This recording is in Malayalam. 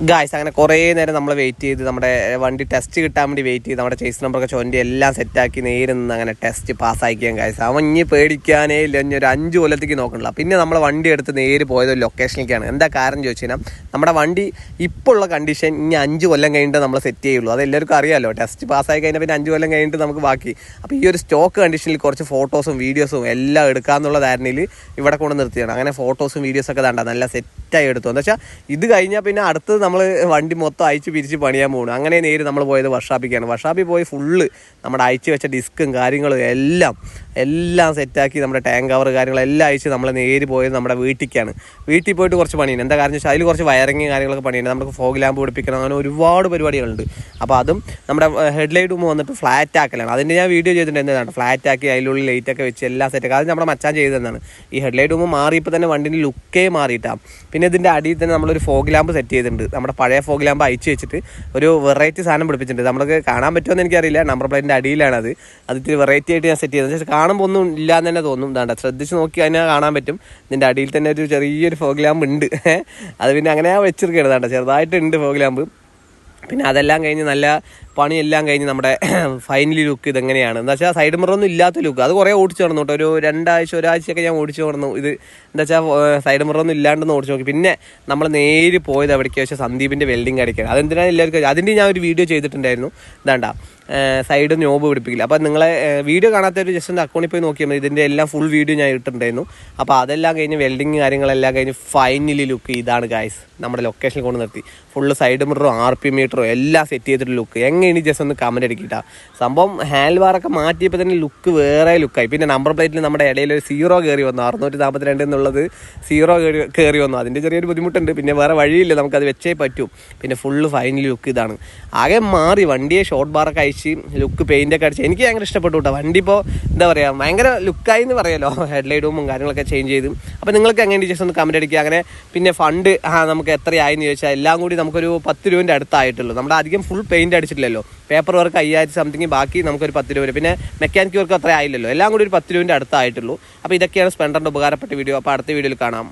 ഗായ്സ് അങ്ങനെ കുറേ നേരം നമ്മൾ വെയിറ്റ് ചെയ്ത് നമ്മുടെ വണ്ടി ടെസ്റ്റ് കിട്ടാൻ വേണ്ടി വെയിറ്റ് ചെയ്ത് നമ്മുടെ ചേസ് നമ്പറൊക്കെ ചൊണ്ടി എല്ലാം സെറ്റാക്കി നേരെ നിന്ന് അങ്ങനെ ടെസ്റ്റ് പാസ്സാക്കിയാൻ ഗായ്സ്. അവൻ ഇനി പേടിക്കാനേ ഇല്ല, ഇനി ഒരു 5 കൊല്ലത്തേക്ക് നോക്കണില്ല. പിന്നെ നമ്മൾ വണ്ടി എടുത്ത് നേരെ പോയത് ഒരു ലൊക്കേഷനിലേക്കാണ്. എന്താ കാരണം ചോദിച്ചു കഴിഞ്ഞാൽ നമ്മുടെ വണ്ടി ഇപ്പോൾ ഉള്ള കണ്ടീഷൻ ഇനി 5 കൊല്ലം കഴിഞ്ഞിട്ട് നമ്മൾ സെറ്റ് ചെയ്യുള്ളൂ. അത് എല്ലാവർക്കും അറിയാമല്ലോ. ടെസ്റ്റ് പാസ്സായി കഴിഞ്ഞാൽ പിന്നെ 5 കൊല്ലം കഴിഞ്ഞിട്ട് നമുക്ക് ബാക്കി. അപ്പോൾ ഈ ഒരു സ്റ്റോക്ക് കണ്ടീഷനിൽ കുറച്ച് ഫോട്ടോസും വീഡിയോസും എല്ലാം എടുക്കാമെന്നുള്ള ധാരണയിൽ ഇവിടെ കൊണ്ട് നിർത്തിയാണ്. അങ്ങനെ ഫോട്ടോസും വീഡിയോസൊക്കെ വേണ്ട നല്ല സെറ്റായി എടുത്തു. എന്താ വെച്ചാൽ ഇത് കഴിഞ്ഞാൽ പിന്നെ അടുത്തത് നമ്മൾ വണ്ടി മൊത്തം അയച്ച് പിരിച്ച് പണിയാൻ പോകണം. അങ്ങനെ നേരെ നമ്മൾ പോയത് വർക്ക്ഷോപ്പിലേക്കാണ്. വർക്ക്ഷോപ്പിൽ പോയി ഫുള്ള് നമ്മുടെ അയച്ച് വെച്ച ഡിസ്കും കാര്യങ്ങളും എല്ലാം സെറ്റാക്കി നമ്മുടെ ടാങ്ക് കവർ കാര്യങ്ങളെല്ലാം അയച്ച് നമ്മൾ നേരെ പോയത് നമ്മുടെ വീട്ടിലേക്കാണ്. വീട്ടിൽ പോയിട്ട് കുറച്ച് പണിയുണ്ട്. എന്താ കാരണം വെച്ചാൽ അതിൽ കുറച്ച് വയറിങ് കാര്യങ്ങളൊക്കെ പണിയുണ്ട്. നമുക്ക് ഫോഗ് ലാമ്പ് പിടിപ്പിക്കണം, അങ്ങനെ ഒരുപാട് പരിപാടികളുണ്ട്. അപ്പോൾ അതും നമ്മുടെ ഹെഡ്ലൈറ്റ് വന്നിട്ട് ഫ്ലാറ്റ് ആക്കലാണ്. അതിൻ്റെ ഞാൻ വീഡിയോ ചെയ്തിട്ടുണ്ട്. എന്താണ് ഫ്ലാറ്റ് ആക്കി അതിനുള്ളിൽ ലൈറ്റൊക്കെ വെച്ച് എല്ലാം സെറ്റാക്കി. അത് നമ്മുടെ മച്ചാൻ ചെയ്തതെന്നാണ്. ഈ ഹെഡ്ലൈറ്റ് മാറിയപ്പോൾ തന്നെ വണ്ടിൻ്റെ ലുക്കേ മാറിയിട്ടാണ്. പിന്നെ ഇതിൻ്റെ അടിയിൽ തന്നെ നമ്മളൊരു ഫോഗ് ലാമ്പ് സെറ്റ് ചെയ്തിട്ടുണ്ട്. നമ്മുടെ പഴയ ഫോഗ് ലാമ്പ് അയച്ചു വെച്ചിട്ട് ഒരു വെറൈറ്റി സാധനം പിടിപ്പിച്ചിട്ടുണ്ട്. നമുക്ക് കാണാൻ പറ്റുമെന്ന് എനിക്കറിയില്ല. നമ്പർ പ്ലേറ്റിൻ്റെ അടിയിലാണത്. അത് ഇത്തിരി വെറൈറ്റി ആയിട്ട് ഞാൻ സെറ്റ് ചെയ്തത്. കാണുമ്പോൾ ഒന്നും ഇല്ലാന്ന് തന്നെ തോന്നും. എന്താണ്ട് ശ്രദ്ധിച്ച് നോക്കി അതിനെ കാണാൻ പറ്റും. ഇതിൻ്റെ അടിയിൽ തന്നെ ഒരു ചെറിയൊരു ഫോഗ് ലാമ്പ് ഉണ്ട്. അത് പിന്നെ അങ്ങനെ വെച്ചിരിക്കുകയാണ്. കേട്ടോ ചെറുതായിട്ടുണ്ട് ഫോഗ് ലാമ്പ്. പിന്നെ അതെല്ലാം കഴിഞ്ഞ് നല്ല പണിയെല്ലാം കഴിഞ്ഞ് നമ്മുടെ ഫൈനലി ലുക്ക് ഇതെങ്ങനെയാണ് എന്താ വെച്ചാൽ സൈഡ് മിററൊന്നും ഇല്ലാത്ത ലുക്ക്. അത് കുറേ ഓടിച്ചു നടന്നു കേട്ടോ. ഒരു 2 ഒരാഴ്ചയൊക്കെ ഞാൻ ഓടിച്ചു നടന്നു. ഇത് എന്താ വെച്ചാൽ സൈഡ് മിററൊന്നും ഇല്ലാണ്ടെന്ന് ഓടിച്ചു നോക്കി. പിന്നെ നമ്മൾ നേരെ പോയത് എവിടേക്ക് വെച്ചാൽ സന്ദീപിൻ്റെ വെൽഡിങ് അടിക്കാൻ. അതെന്തിനാണ് എല്ലാവർക്കും അതിൻ്റെ ഞാൻ ഒരു വീഡിയോ ചെയ്തിട്ടുണ്ടായിരുന്നു. ഇതാണ്ട സൈഡ് നോബ് പിടിപ്പിക്കില്ല. അപ്പോൾ നിങ്ങളെ വീഡിയോ കാണാത്തൊരു ജസ്റ്റ് എൻ്റെ അക്കൗണ്ടിൽ പോയി നോക്കിയാൽ മതി. ഇതിൻ്റെ എല്ലാം ഫുൾ വീഡിയോ ഞാൻ ഇട്ടിട്ടുണ്ടായിരുന്നു. അപ്പോൾ അതെല്ലാം കഴിഞ്ഞ് വെൽഡിങ് കാര്യങ്ങളെല്ലാം കഴിഞ്ഞ് ഫൈനലി ലുക്ക് ഇതാണ് ഗായ്സ്. നമ്മുടെ ലൊക്കേഷനിൽ കൊണ്ട് നിർത്തി ഫുള്ള് സൈഡ് മിററും RPM മീറ്ററും എല്ലാം സെറ്റ് ചെയ്തിട്ട് ലുക്ക് എങ്ങനെ ജസ്റ്റ് ഒന്ന് കമൻറ്റ് അടിക്കിട്ടാ. സംഭവം ഹാൻഡ് ബാറൊക്കെ മാറ്റിയപ്പോൾ തന്നെ ലുക്ക് വേറെ ലുക്കായി. പിന്നെ നമ്പർ പ്ലേറ്റിൽ നമ്മുടെ ഇടയിൽ ഒരു 0 കയറി വന്നു. 642 എന്നുള്ളത് 0 കയറി വന്നു. അതിൻ്റെ ചെറിയൊരു ബുദ്ധിമുട്ടുണ്ട്. പിന്നെ വേറെ വഴിയില്ല, നമുക്കത് വെച്ചേ പറ്റൂ. പിന്നെ ഫുള്ള് ഫൈനലി ലുക്ക് ഇതാണ്. ആകെ മാറി വണ്ടിയെ ഷോർട്ട് ബാറൊക്കെ അയച്ച് ലുക്ക് പെയിൻ്റൊക്കെ അടിച്ച് എനിക്ക് ഭയങ്കര ഇഷ്ടപ്പെട്ടു കേട്ടോ. വണ്ടി ഇപ്പോൾ എന്താ പറയുക ഭയങ്കര ലുക്കായി എന്ന് പറയാമല്ലോ. ഹെഡ്ലൈറ്റും കാര്യങ്ങളൊക്കെ ചേഞ്ച് ചെയ്ത്. അപ്പോൾ നിങ്ങൾക്ക് എങ്ങനെ ജസ്റ്റ് ഒന്ന് കമൻറ്റ് അടിക്കുക. അങ്ങനെ പിന്നെ ഫണ്ട് നമുക്ക് എത്രയായെന്ന് ചോദിച്ചാൽ എല്ലാം കൂടി നമുക്കൊരു 10 രൂപേൻ്റെ അടുത്തായിട്ടുള്ളൂ. നമ്മുടെ അധികം ഫുൾ പെയിൻറ്റ് അടിച്ചിട്ടില്ലല്ലോ. പേപ്പർ വർക്ക് 5000 സംതിങ്, ബാക്കി നമുക്കൊരു 10 രൂപ. പിന്നെ മെക്കാനിക് വർക്ക് അത്ര ആയില്ലല്ലോ. എല്ലാം കൂടി ഒരു 10 രൂപേൻ്റെ അടുത്തായിട്ടുള്ളൂ. അപ്പോൾ ഇതൊക്കെയാണ് സ്പ്ലെൻഡറിൻ്റെ ഉപകാരപ്പെട്ട വീഡിയോ. അപ്പോൾ അടുത്ത വീഡിയോയിൽ കാണാം.